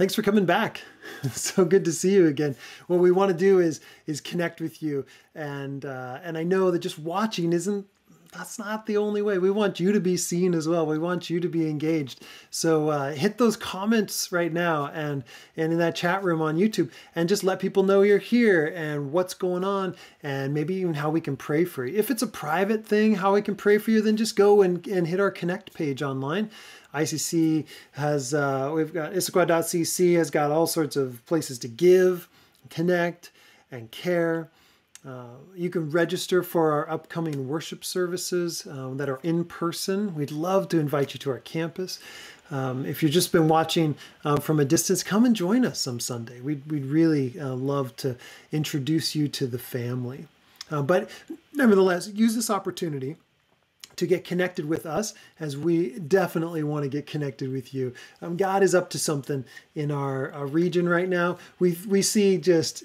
Thanks for coming back. So good to see you again. What we want to do is connect with you, and I know that just watching that's not the only way. We want you to be seen as well. We want you to be engaged. So hit those comments right now and in that chat room on YouTube, and just let people know you're here and what's going on, and maybe even how we can pray for you. If it's a private thing, how we can pray for you, then just go and hit our connect page online. ICC has, we've got Issaquah.cc has got all sorts of places to give, connect, and care. You can register for our upcoming worship services that are in person. We'd love to invite you to our campus. If you've just been watching from a distance, come and join us some Sunday. We'd really love to introduce you to the family. But nevertheless, use this opportunity to get connected with us, as we definitely want to get connected with you. God is up to something in our region right now. We see just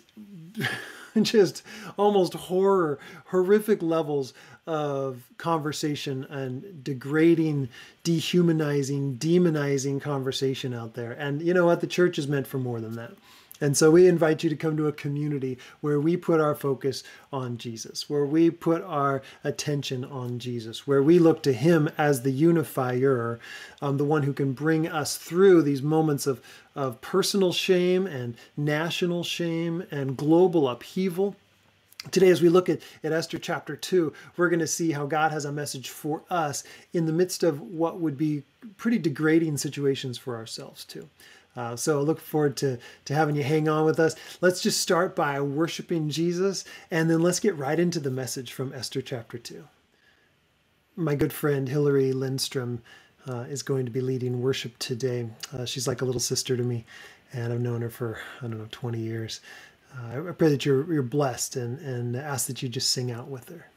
almost horrific levels of conversation and degrading, dehumanizing, demonizing conversation out there. And you know what? The church is meant for more than that. And so we invite you to come to a community where we put our focus on Jesus, where we put our attention on Jesus, where we look to him as the unifier, the one who can bring us through these moments of personal shame and national shame and global upheaval. Today, as we look at Esther chapter 2, we're going to see how God has a message for us in the midst of what would be pretty degrading situations for ourselves too. So I look forward to having you hang on with us. Let's just start by worshiping Jesus, and then let's get right into the message from Esther chapter 2. My good friend Hillary Lindstrom is going to be leading worship today. She's like a little sister to me, and I've known her for, 20 years. I pray that you're blessed, and ask that you just sing out with her.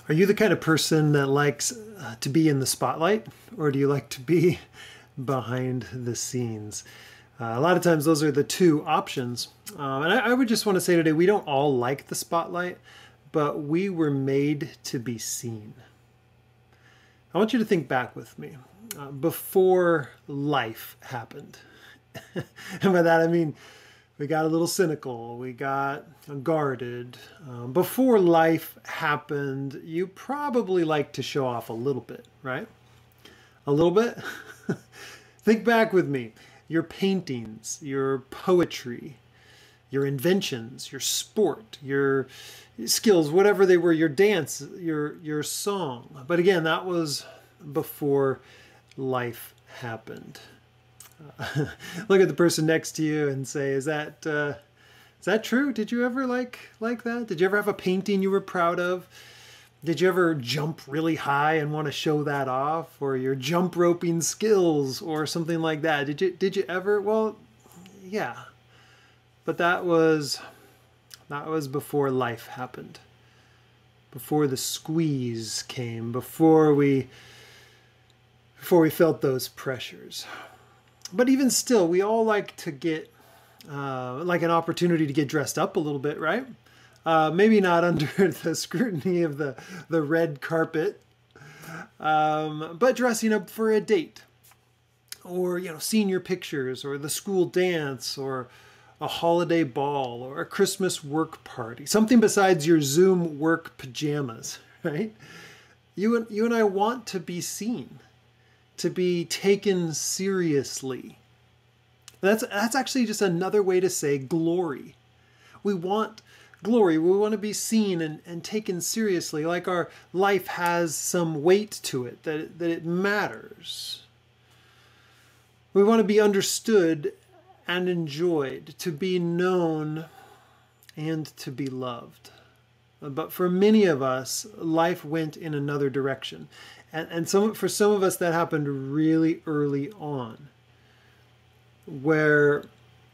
Are you the kind of person that likes to be in the spotlight, or do you like to be behind the scenes? A lot of times those are the two options. And I would just want to say today, we don't all like the spotlight, but we were made to be seen. I want you to think back with me. Before life happened. And by that I mean We got a little cynical. We got guarded. Before life happened, you probably like to show off a little bit, right? A little bit? Think back with me. Your paintings, your poetry, your inventions, your sport, your skills, whatever they were, your dance, your song. But again, that was before life happened. Look at the person next to you and say, is that true? Did you ever like that? Did you ever have a painting you were proud of? Did you ever jump really high and want to show that off, or your jump roping skills or something like that? Did you ever? Well, yeah. But that was before life happened. Before the squeeze came, before we felt those pressures. But even still, we all like to get like an opportunity to get dressed up a little bit, right? Maybe not under the scrutiny of the red carpet, but dressing up for a date, or senior pictures, or the school dance, or a holiday ball, or a Christmas work party. Something besides your Zoom work pajamas, right? You and I want to be seen, to be taken seriously. That's actually just another way to say glory. We want glory. We want to be seen and taken seriously, like our life has some weight to it, that it matters. We want to be understood and enjoyed, to be known and to be loved. But for many of us, life went in another direction. And for some of us, that happened really early on, where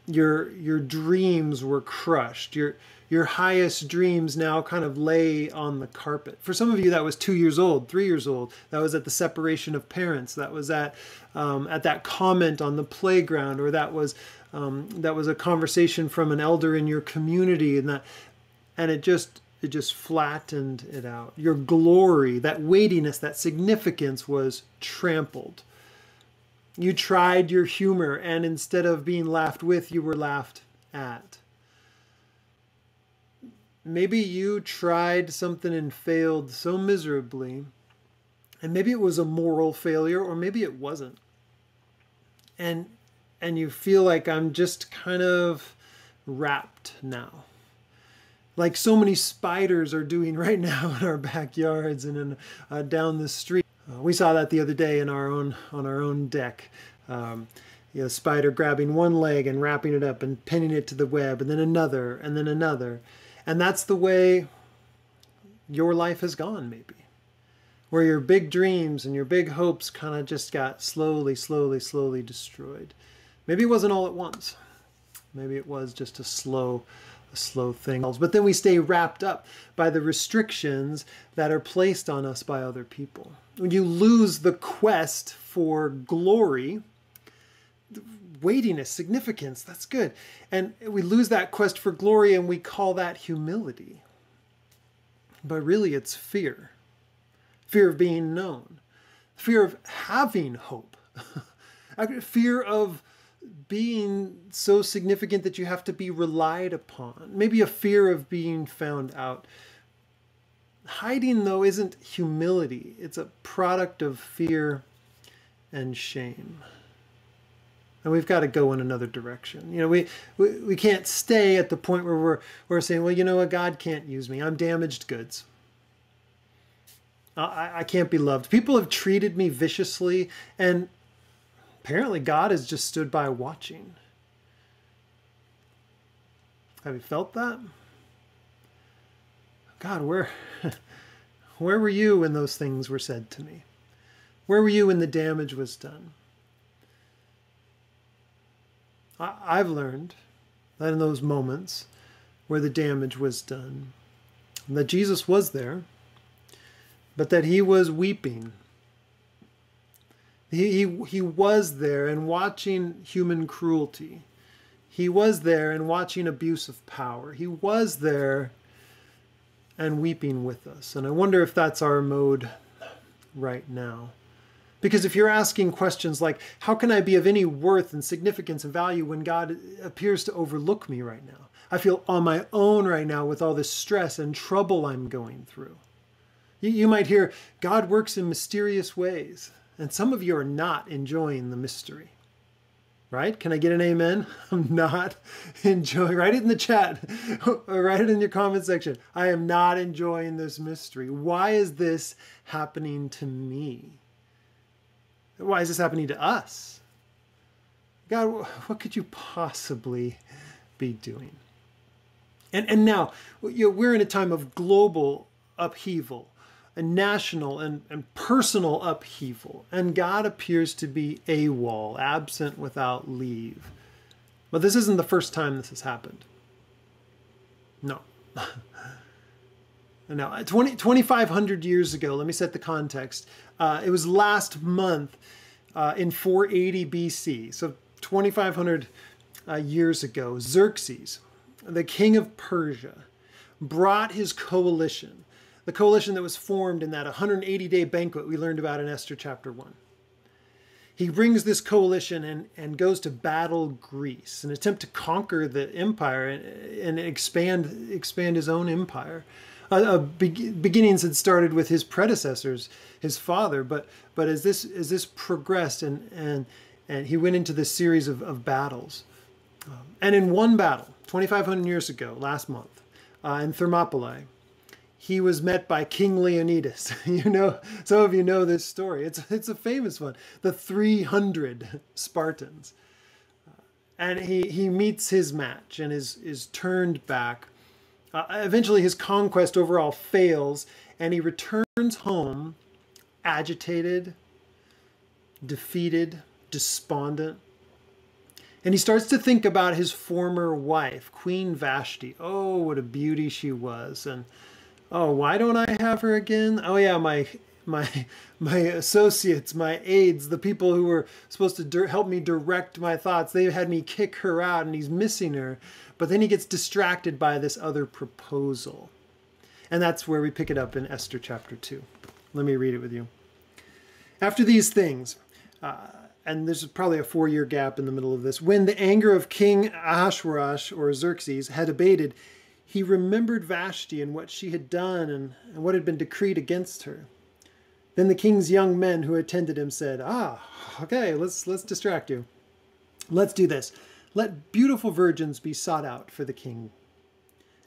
your dreams were crushed. Your highest dreams now kind of lay on the carpet. For some of you, that was 2 years old, 3 years old. That was at the separation of parents. That was at that comment on the playground, or that was a conversation from an elder in your community, and it just flattened it out. Your glory, that weightiness, that significance was trampled. You tried your humor, and instead of being laughed with, you were laughed at. Maybe you tried something and failed so miserably, and maybe it was a moral failure, or maybe it wasn't. And you feel like, I'm just kind of wrapped now. Like so many spiders are doing right now in our backyards and down the street. We saw that the other day on our own deck. Spider grabbing one leg and wrapping it up and pinning it to the web, and then another, and then another. And that's the way your life has gone, maybe. Where your big dreams and your big hopes kind of just got slowly destroyed. Maybe it wasn't all at once. Maybe it was just a slow thing. But then we stay wrapped up by the restrictions that are placed on us by other people. When you lose the quest for glory, weightiness, significance, that's good. And we lose that quest for glory, and we call that humility. But really it's fear. Fear of being known. Fear of having hope. Fear of being so significant that you have to be relied upon. Maybe a fear of being found out. Hiding, though, isn't humility. It's a product of fear and shame. And we've got to go in another direction. We can't stay at the point where we're saying, well, you know what, God can't use me. I'm damaged goods. I can't be loved. People have treated me viciously, and apparently God has just stood by watching. Have you felt that? God, where were you when those things were said to me? Where were you when the damage was done? I've learned that in those moments where the damage was done, that Jesus was there, but that he was weeping. He was there and watching human cruelty. He was there and watching abuse of power. He was there and weeping with us. And I wonder if that's our mode right now. Because if you're asking questions like, how can I be of any worth and significance and value when God appears to overlook me right now? I feel on my own right now with all this stress and trouble I'm going through. You might hear, God works in mysterious ways. And some of you are not enjoying the mystery. Right? Can I get an amen? I'm not enjoying, write it in the chat, or write it in your comment section. I am not enjoying this mystery. Why is this happening to me? Why is this happening to us? God, what could you possibly be doing? And now, we're in a time of global upheaval, a national and personal upheaval. And God appears to be AWOL, absent without leave. But this isn't the first time this has happened. No. No, 2,500 years ago, let me set the context. It was last month in 480 BC, so 2,500 years ago, Xerxes, the king of Persia, brought his coalition, the coalition that was formed in that 180-day banquet we learned about in Esther chapter 1. He brings this coalition and goes to battle Greece, an attempt to conquer the empire and expand his own empire. Beginnings had started with his predecessors, his father, but as this progressed and he went into this series of battles. And in one battle, 2,500 years ago, last month, in Thermopylae, he was met by King Leonidas. Some of you know this story. It's a famous one. The 300 Spartans. And he meets his match and is turned back. Eventually his conquest overall fails, and he returns home agitated, defeated, despondent. And he starts to think about his former wife, Queen Vashti. Oh, what a beauty she was. And oh, why don't I have her again? Oh yeah, my associates, my aides, the people who were supposed to help me direct my thoughts, they had me kick her out, and he's missing her. But then he gets distracted by this other proposal. And that's where we pick it up in Esther chapter 2. Let me read it with you. After these things, and there's probably a 4-year gap in the middle of this, when the anger of King Ahasuerus, or Xerxes, had abated, he remembered Vashti and what she had done and what had been decreed against her. Then the king's young men who attended him said, okay, let's distract you. Let's do this. Let beautiful virgins be sought out for the king.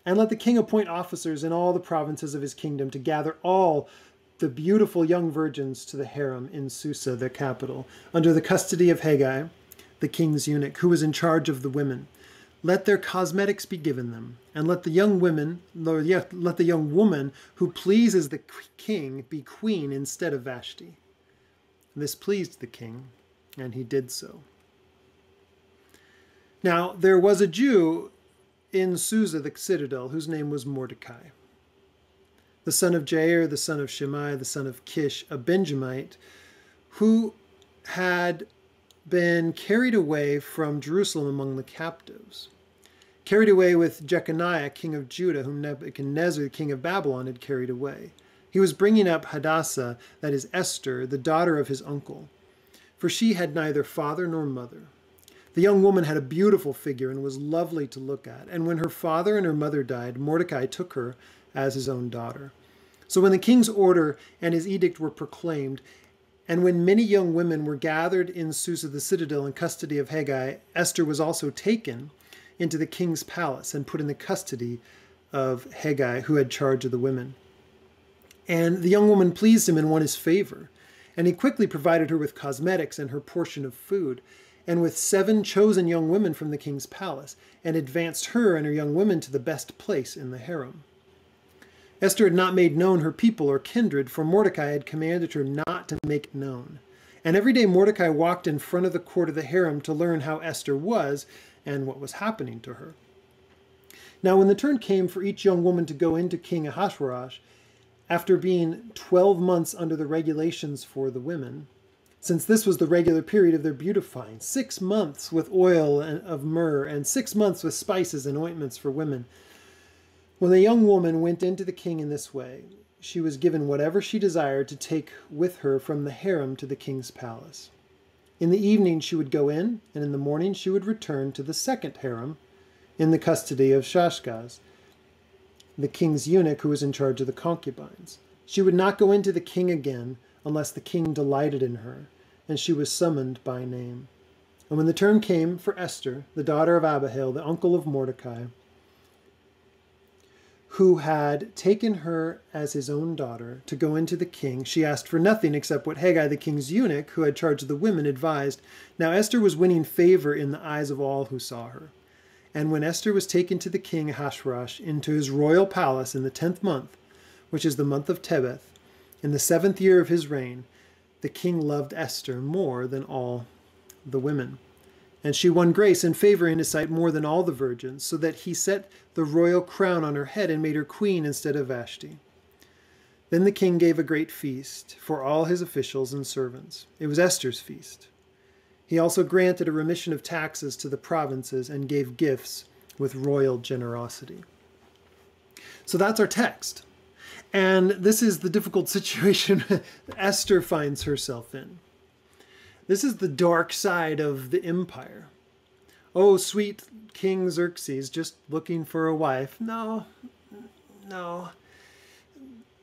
And let the king appoint officers in all the provinces of his kingdom to gather all the beautiful young virgins to the harem in Susa, the capital, under the custody of Haggai, the king's eunuch, who was in charge of the women. Let their cosmetics be given them, and let the young woman who pleases the king be queen instead of Vashti. This pleased the king, and he did so. Now, there was a Jew in Susa, the citadel, whose name was Mordecai, the son of Jair, the son of Shimei, the son of Kish, a Benjamite, who had been carried away from Jerusalem among the captives, carried away with Jeconiah, king of Judah, whom Nebuchadnezzar, king of Babylon, had carried away. He was bringing up Hadassah, that is Esther, the daughter of his uncle, for she had neither father nor mother. The young woman had a beautiful figure and was lovely to look at. And when her father and her mother died, Mordecai took her as his own daughter. So when the king's order and his edict were proclaimed, and when many young women were gathered in Susa the citadel in custody of Haggai, Esther was also taken into the king's palace and put in the custody of Haggai, who had charge of the women. And the young woman pleased him and won his favor. And he quickly provided her with cosmetics and her portion of food, and with 7 chosen young women from the king's palace, and advanced her and her young women to the best place in the harem. Esther had not made known her people or kindred, for Mordecai had commanded her not to make known. And every day Mordecai walked in front of the court of the harem to learn how Esther was and what was happening to her. Now when the turn came for each young woman to go into King Ahasuerus, after being 12 months under the regulations for the women, since this was the regular period of their beautifying, 6 months with oil of myrrh, and 6 months with spices and ointments for women. When the young woman went into the king in this way, she was given whatever she desired to take with her from the harem to the king's palace. In the evening she would go in, and in the morning she would return to the second harem in the custody of Shashgaz, the king's eunuch who was in charge of the concubines. She would not go in to the king again unless the king delighted in her, and she was summoned by name. And when the turn came for Esther, the daughter of Abihail, the uncle of Mordecai, who had taken her as his own daughter to go into the king, she asked for nothing except what Haggai, the king's eunuch, who had charge of the women, advised. Now Esther was winning favor in the eyes of all who saw her. And when Esther was taken to the king Ahasuerus into his royal palace in the 10th month, which is the month of Tebeth, in the 7th year of his reign, the king loved Esther more than all the women. And she won grace and favor in his sight more than all the virgins, so that he set the royal crown on her head and made her queen instead of Vashti. Then the king gave a great feast for all his officials and servants. It was Esther's feast. He also granted a remission of taxes to the provinces and gave gifts with royal generosity. So that's our text. And this is the difficult situation Esther finds herself in. This is the dark side of the empire. Oh, sweet King Xerxes, just looking for a wife. No.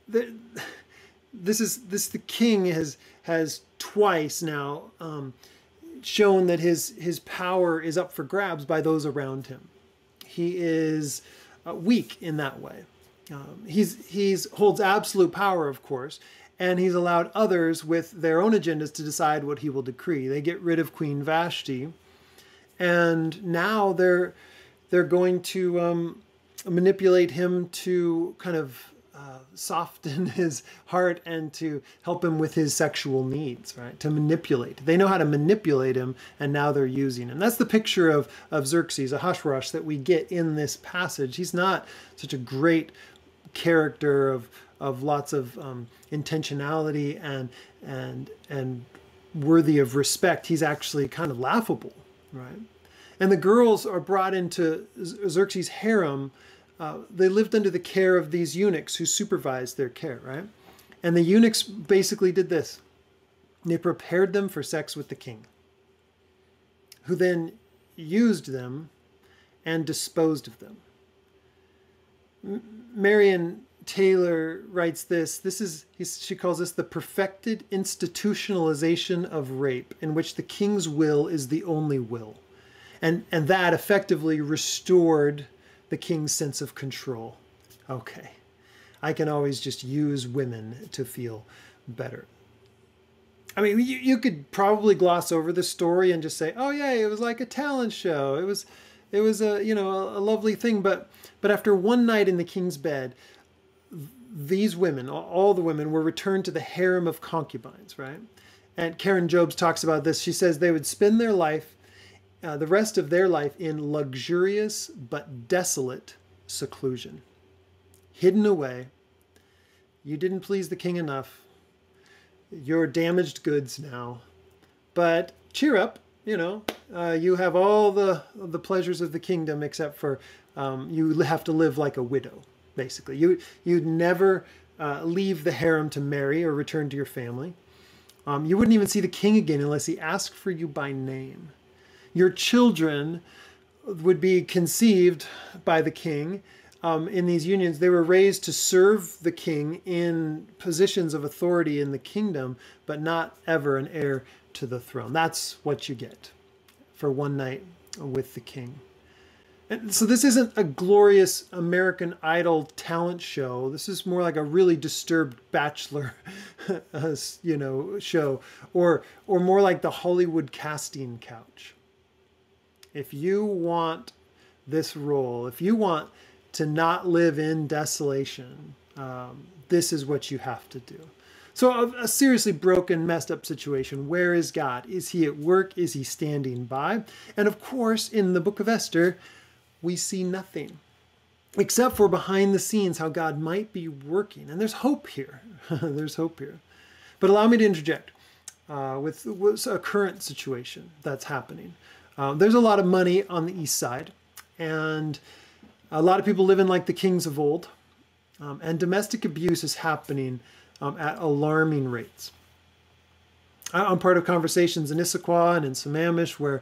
The king has twice now shown that his power is up for grabs by those around him. He is weak in that way. He's holds absolute power, of course, and he's allowed others with their own agendas to decide what he will decree. They get rid of Queen Vashti, and now they're going to manipulate him to kind of soften his heart and to help him with his sexual needs, right? To manipulate. They know how to manipulate him, and now they're using him. That's the picture of Xerxes, Ahasuerus, that we get in this passage. He's not such a great character of lots of intentionality and worthy of respect. He's actually kind of laughable, right? And the girls are brought into Xerxes' harem. They lived under the care of these eunuchs who supervised their care, right? And the eunuchs basically did this. They prepared them for sex with the king, who then used them and disposed of them. Marian Taylor writes this. She calls this the perfected institutionalization of rape, in which the king's will is the only will. And that effectively restored the king's sense of control. Okay, I can always just use women to feel better. I mean, you could probably gloss over the story and just say, oh yeah, it was like a talent show. It was a a lovely thing. But after one night in the king's bed, these women, all the women, were returned to the harem of concubines, right? And Karen Jobes talks about this. She says they would spend their life, the rest of their life, in luxurious but desolate seclusion, hidden away. You didn't please the king enough. You're damaged goods now, but cheer up. You have all the pleasures of the kingdom, except for you have to live like a widow. Basically, you'd never leave the harem to marry or return to your family. You wouldn't even see the king again unless he asked for you by name. Your children would be conceived by the king in these unions. They were raised to serve the king in positions of authority in the kingdom, but not ever an heir to the throne. That's what you get for one night with the king. And so this isn't a glorious American Idol talent show. This is more like a really disturbed Bachelor, show, or more like the Hollywood casting couch. If you want this role, if you want to not live in desolation, this is what you have to do. So a seriously broken, messed up situation. Where is God? Is he at work? Is he standing by? And of course, in the book of Esther, we see nothing except for behind the scenes how God might be working. And there's hope here. There's hope here. But allow me to interject with a current situation that's happening. There's a lot of money on the east side, and a lot of people living like the kings of old. And domestic abuse is happening at alarming rates. I'm part of conversations in Issaquah and in Sammamish where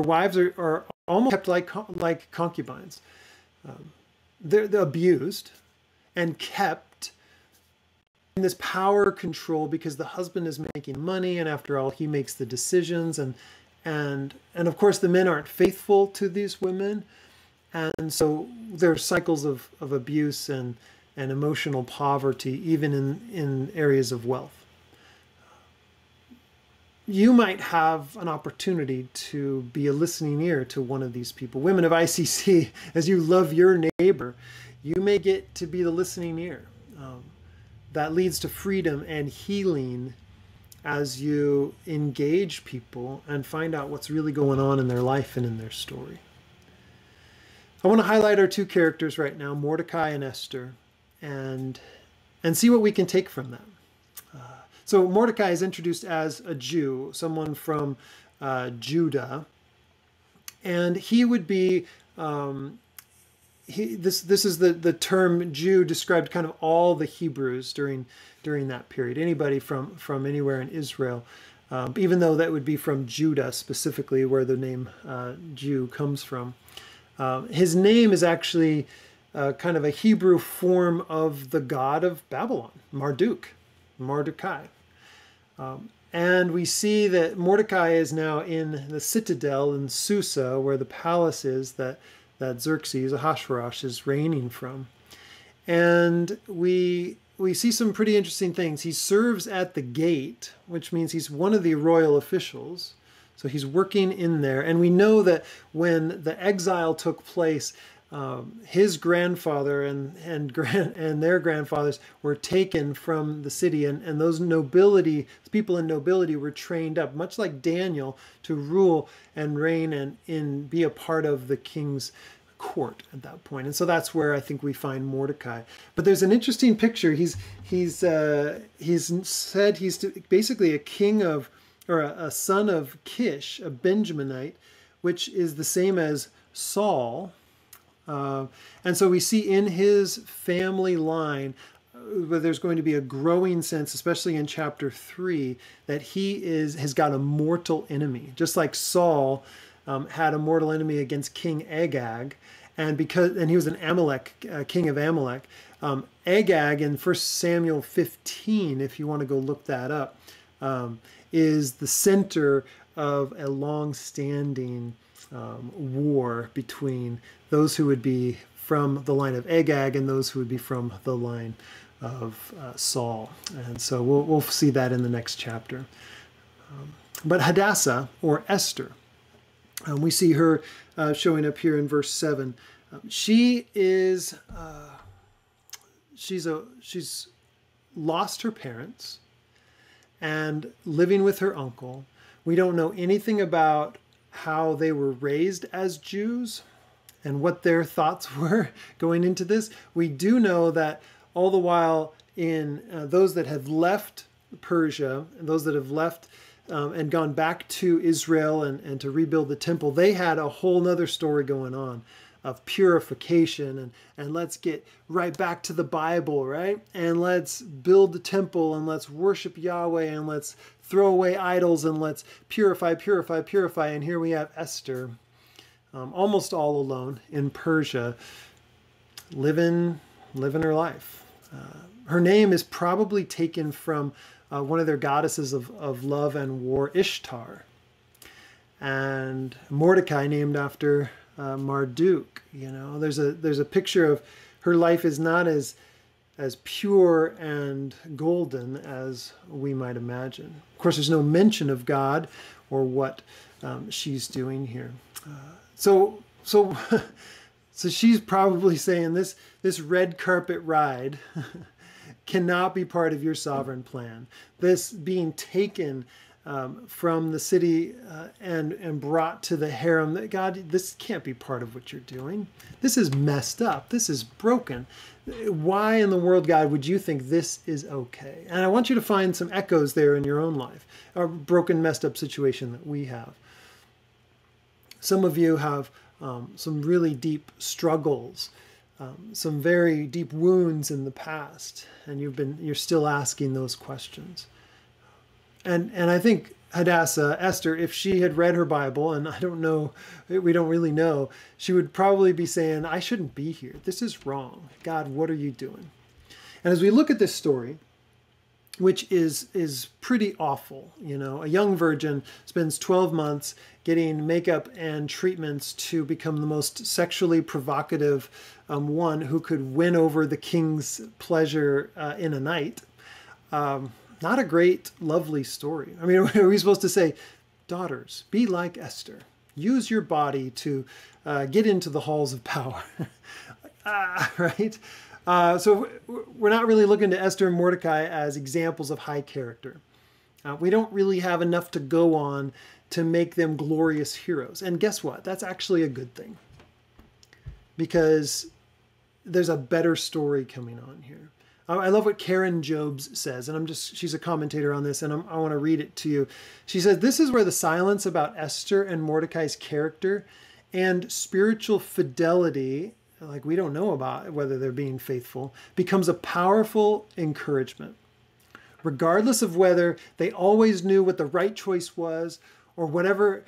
wives are almost kept like concubines. They're abused and kept in this power control because the husband is making money, and after all, he makes the decisions, and of course the men aren't faithful to these women, and so there are cycles of abuse and emotional poverty, even in areas of wealth. You might have an opportunity to be a listening ear to one of these people. Women of ICC, as you love your neighbor, you may get to be the listening ear. That leads to freedom and healing as you engage people and find out what's really going on in their life and in their story. I want to highlight our two characters right now, Mordecai and Esther, and see what we can take from them. So Mordecai is introduced as a Jew, someone from Judah, and he would be, this is the term Jew described kind of all the Hebrews during that period, anybody from anywhere in Israel, even though that would be from Judah specifically, where the name Jew comes from. His name is actually kind of a Hebrew form of the god of Babylon, Marduk. And we see that Mordecai is now in the citadel in Susa, where the palace is that Xerxes, Ahasuerus, is reigning from. And we see some pretty interesting things. He serves at the gate, which means he's one of the royal officials. So he's working in there. And we know that when the exile took place, his grandfather and their grandfathers were taken from the city, and those people in nobility were trained up, much like Daniel, to rule and reign and be a part of the king's court at that point. And so that's where I think we find Mordecai. But there's an interesting picture. He's said he's basically a king of, or a son of Kish, a Benjaminite, which is the same as Saul. And so we see in his family line, where there's going to be a growing sense, especially in chapter 3, that he has got a mortal enemy. Just like Saul had a mortal enemy against King Agag, and he was an Amalek, king of Amalek. Agag in 1 Samuel 15, if you want to go look that up, is the center of a long-standing war between those who would be from the line of Agag and those who would be from the line of Saul. And so we'll see that in the next chapter. But Hadassah, or Esther, we see her showing up here in verse 7. She's lost her parents and living with her uncle. We don't know anything about how they were raised as Jews and what their thoughts were going into this. We do know that all the while in those that have left Persia, and those that have left and gone back to Israel and to rebuild the temple, they had a whole nother story going on of purification and let's get right back to the Bible, right? And let's build the temple and let's worship Yahweh and let's throw away idols and let's purify. And here we have Esther, almost all alone in Persia, living her life. Her name is probably taken from one of their goddesses of love and war, Ishtar. And Mordecai named after Marduk. You know, there's a picture of her life is not as pure and golden as we might imagine. Of course, there's no mention of God or what she's doing here. So she's probably saying this red carpet ride cannot be part of your sovereign plan. This being taken from the city and brought to the harem, God, this can't be part of what you're doing. This is messed up. This is broken. Why in the world, God, would you think this is okay? And I want you to find some echoes there in your own life, a broken, messed up situation that we have. Some of you have some really deep struggles some very deep wounds in the past, and you're still asking those questions. And I think Hadassah, Esther, if she had read her Bible, and I don't know, we don't really know, she would probably be saying, I shouldn't be here. This is wrong. God, what are you doing? And as we look at this story, which is pretty awful, a young virgin spends 12 months getting makeup and treatments to become the most sexually provocative one who could win over the king's pleasure in a night. Not a great, lovely story. I mean, are we supposed to say, daughters, be like Esther. Use your body to get into the halls of power, right? So we're not really looking to Esther and Mordecai as examples of high character. We don't really have enough to go on to make them glorious heroes. And guess what? That's actually a good thing, because there's a better story coming on here. I love what Karen Jobes says, and she's a commentator on this, and I want to read it to you. She says, this is where the silence about Esther and Mordecai's character and spiritual fidelity, like we don't know about whether they're being faithful, becomes a powerful encouragement. Regardless of whether they always knew what the right choice was or whether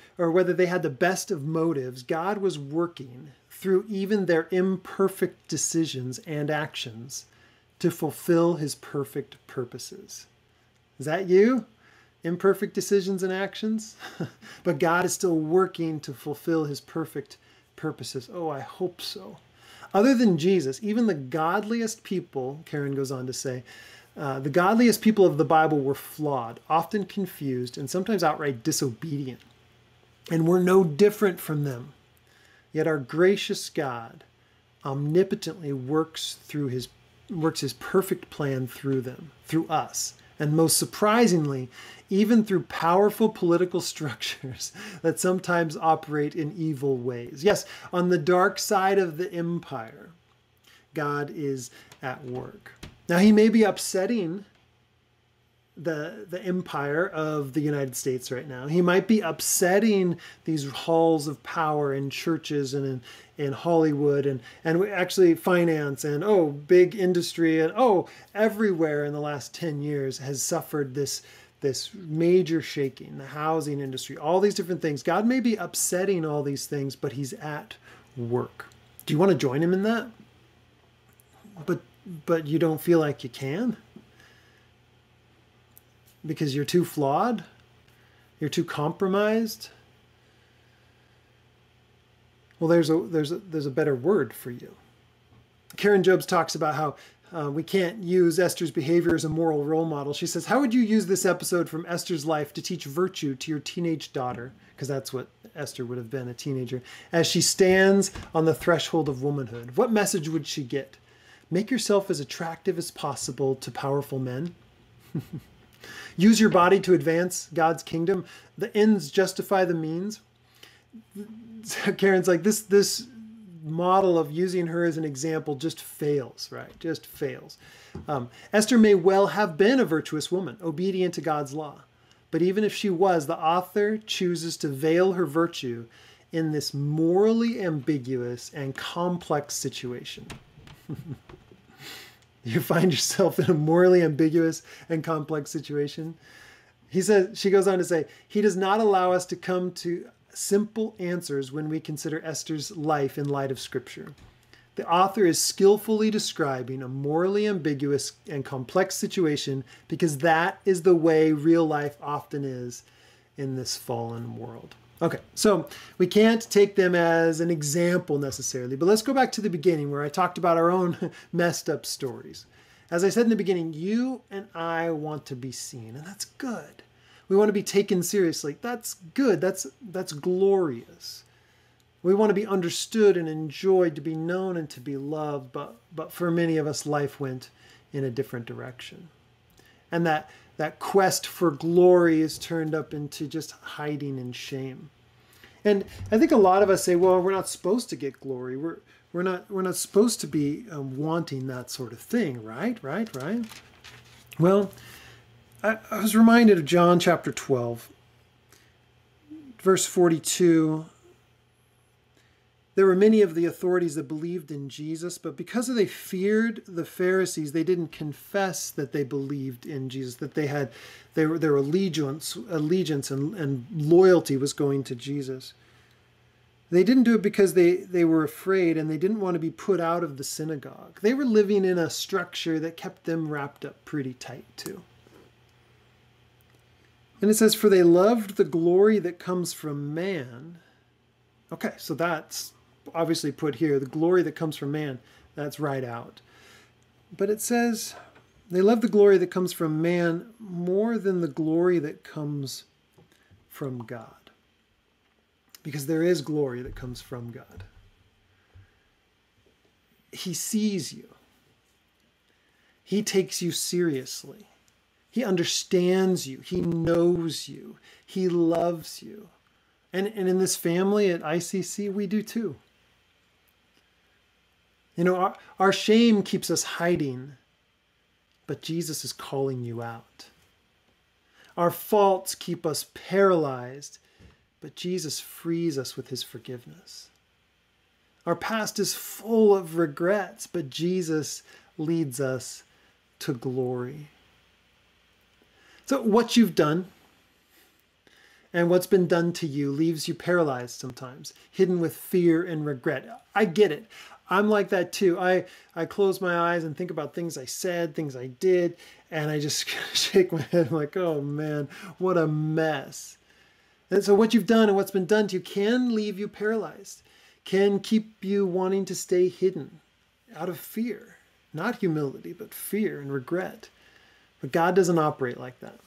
they had the best of motives, God was working through even their imperfect decisions and actions to fulfill his perfect purposes. Is that you? Imperfect decisions and actions? But God is still working to fulfill his perfect purposes. Oh, I hope so. Other than Jesus, even the godliest people, Karen goes on to say, the godliest people of the Bible were flawed, often confused, and sometimes outright disobedient. And we're no different from them. Yet our gracious God omnipotently works his perfect plan through them, through us. And most surprisingly, even through powerful political structures that sometimes operate in evil ways. Yes, on the dark side of the empire, God is at work. Now, he may be upsetting the empire of the United States right now. He might be upsetting these halls of power in churches and in Hollywood and actually finance and big industry and everywhere in the last 10 years has suffered this major shaking, the housing industry, all these different things. God may be upsetting all these things, but he's at work. Do you want to join him in that? But you don't feel like you can? Because you're too flawed? You're too compromised? Well, there's a better word for you. Karen Jobes talks about how we can't use Esther's behavior as a moral role model. She says, how would you use this episode from Esther's life to teach virtue to your teenage daughter? Because that's what Esther would have been, a teenager. As she stands on the threshold of womanhood, what message would she get? Make yourself as attractive as possible to powerful men. Use your body to advance God's kingdom. The ends justify the means. Karen's like, this model of using her as an example just fails, right? Just fails. Esther may well have been a virtuous woman, obedient to God's law. But even if she was, the author chooses to veil her virtue in this morally ambiguous and complex situation. You find yourself in a morally ambiguous and complex situation. She goes on to say, he does not allow us to come to simple answers when we consider Esther's life in light of Scripture. The author is skillfully describing a morally ambiguous and complex situation because that is the way real life often is in this fallen world. Okay, so we can't take them as an example necessarily, but let's go back to the beginning where I talked about our own messed up stories. As I said in the beginning, you and I want to be seen, and that's good. We want to be taken seriously. That's good. That's glorious. We want to be understood and enjoyed, to be known and to be loved, but for many of us, life went in a different direction. And that quest for glory is turned up into just hiding in shame. And I think a lot of us say, well, we're not supposed to get glory. We're not supposed to be wanting that sort of thing, right? Well, I was reminded of John chapter 12, verse 42. There were many of the authorities that believed in Jesus, but because they feared the Pharisees, they didn't confess that they believed in Jesus, that their allegiance and loyalty was going to Jesus. They didn't do it because they were afraid and they didn't want to be put out of the synagogue. They were living in a structure that kept them wrapped up pretty tight too. And it says, for they loved the glory that comes from man. Okay, so that's obviously put here, the glory that comes from man, that's right out. But it says, they love the glory that comes from man more than the glory that comes from God. Because there is glory that comes from God. He sees you. He takes you seriously. He understands you. He knows you. He loves you. And in this family at ICC, we do too. You know, our shame keeps us hiding, but Jesus is calling you out. Our faults keep us paralyzed, but Jesus frees us with his forgiveness. Our past is full of regrets, but Jesus leads us to glory. So what you've done and what's been done to you leaves you paralyzed sometimes, hidden with fear and regret. I get it. I'm like that too. I close my eyes and think about things I said, things I did, and I just shake my head. I'm like, oh man, what a mess. And so what you've done and what's been done to you can leave you paralyzed, can keep you wanting to stay hidden out of fear. Not humility, but fear and regret. But God doesn't operate like that.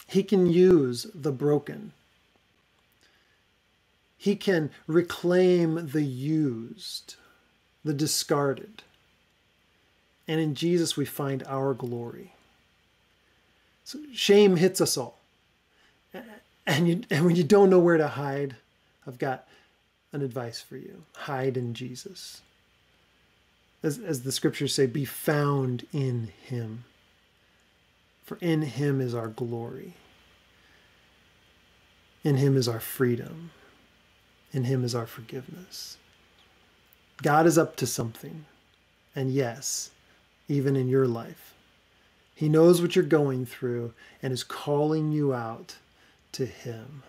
He can use the broken. He can reclaim the used, the discarded. And in Jesus we find our glory. So shame hits us all. And when you don't know where to hide, I've got an advice for you. Hide in Jesus. As the scriptures say, be found in him. For in him is our glory. In him is our freedom. In him is our forgiveness. God is up to something. And yes, even in your life, he knows what you're going through and is calling you out to him.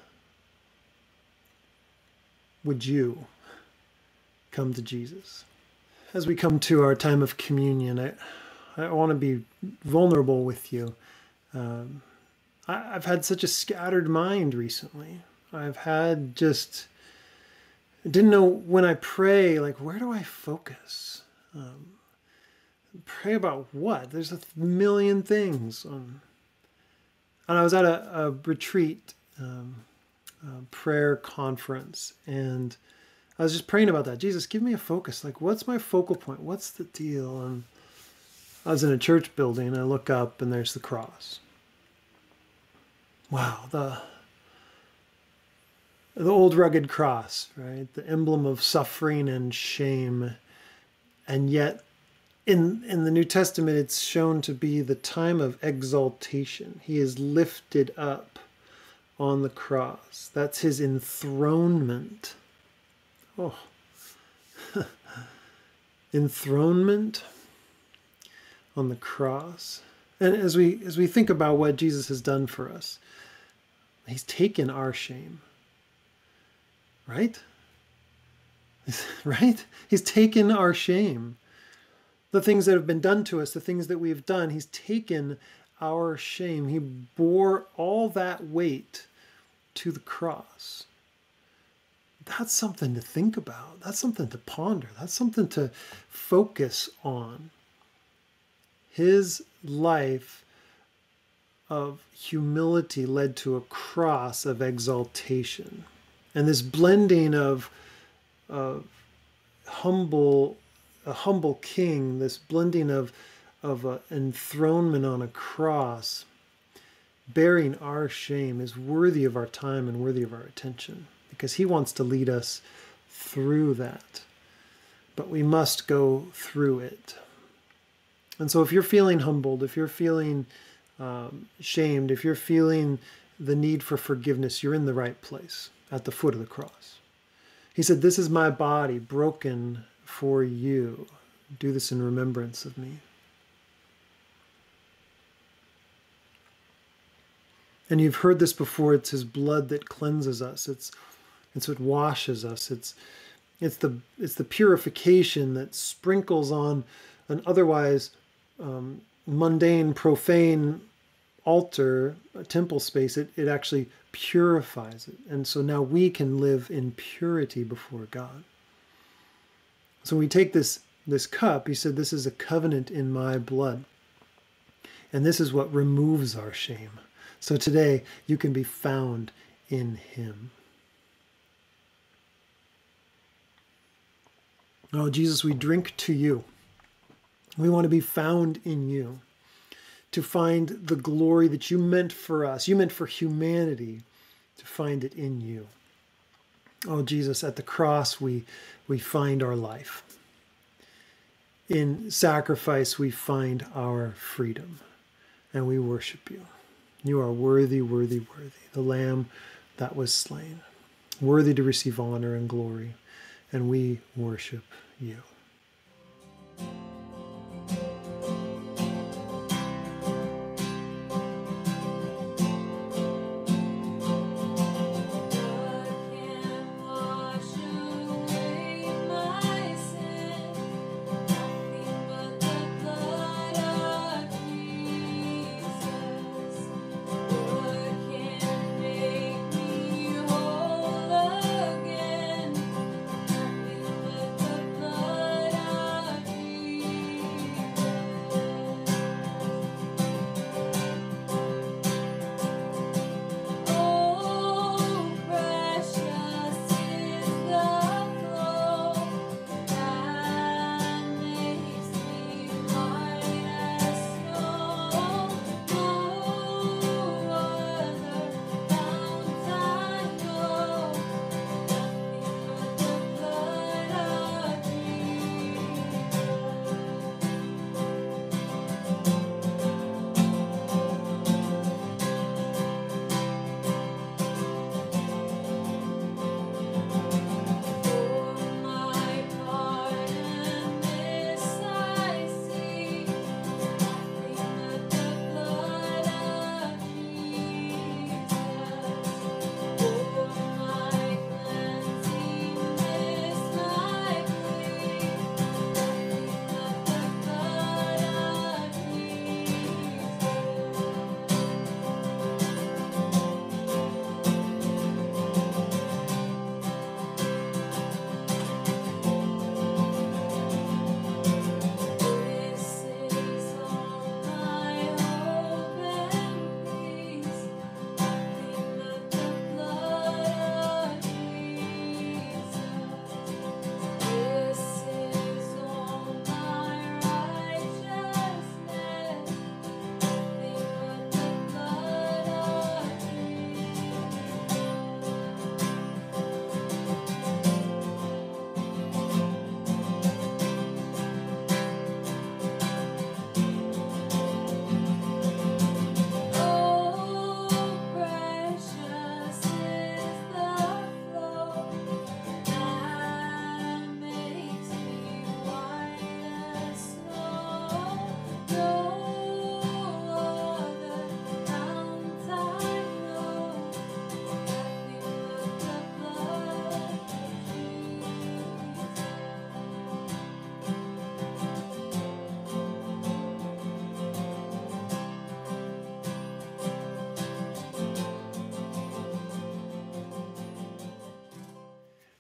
Would you come to Jesus? As we come to our time of communion, I want to be vulnerable with you. I've had such a scattered mind recently. I've had just, I didn't know when I pray, like, where do I focus? Pray about what? There's a million things. And I was at a retreat, prayer conference, and I was just praying about that. Jesus, give me a focus. Like, what's my focal point? What's the deal? And I was in a church building, and I look up, and there's the cross. Wow, the old rugged cross, right? The emblem of suffering and shame. And yet, in the New Testament, it's shown to be the time of exaltation. He is lifted up on the cross. That's his enthronement. Oh, enthronement on the cross. And as we think about what Jesus has done for us, he's taken our shame, right? Right? He's taken our shame. The things that have been done to us, the things that we've done, he's taken our shame. He bore all that weight to the cross. That's something to think about. That's something to ponder. That's something to focus on. His life of humility led to a cross of exaltation. And this blending of a humble king, this blending of an enthronement on a cross, bearing our shame, is worthy of our time and worthy of our attention, because he wants to lead us through that. But we must go through it. And so if you're feeling humbled, if you're feeling shamed, if you're feeling the need for forgiveness, you're in the right place, at the foot of the cross. He said, "This is my body broken for you. Do this in remembrance of me." And you've heard this before. It's his blood that cleanses us. It's what washes us. It's the purification that sprinkles on an otherwise mundane, profane altar, a temple space. It actually purifies it. And so now we can live in purity before God. So when we take this cup, he said, "This is a covenant in my blood." And this is what removes our shame. So today you can be found in him. Oh, Jesus, we drink to you. We want to be found in you, to find the glory that you meant for us. You meant for humanity, to find it in you. Oh, Jesus, at the cross we find our life. In sacrifice we find our freedom, and we worship you. You are worthy, worthy, worthy, the Lamb that was slain, worthy to receive honor and glory, and we worship you.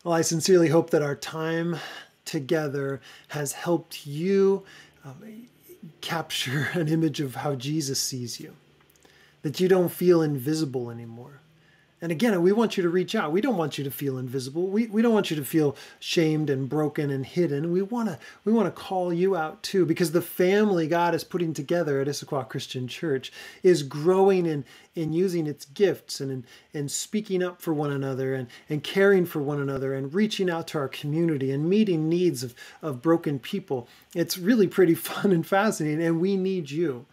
Well, I sincerely hope that our time together has helped you capture an image of how Jesus sees you, that you don't feel invisible anymore. And again, we want you to reach out. We don't want you to feel invisible. We don't want you to feel shamed and broken and hidden. We want to call you out too, because the family God is putting together at Issaquah Christian Church is growing in using its gifts and in speaking up for one another and caring for one another and reaching out to our community and meeting needs of broken people. It's really pretty fun and fascinating, and we need you.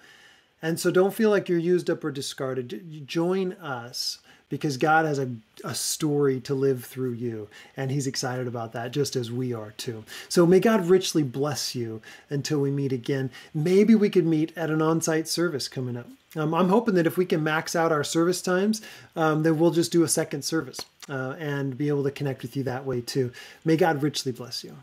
And so don't feel like you're used up or discarded. Join us. because God has a story to live through you, and he's excited about that, just as we are too. So may God richly bless you until we meet again. Maybe we could meet at an on-site service coming up. I'm hoping that if we can max out our service times, then we'll just do a second service and be able to connect with you that way too. May God richly bless you.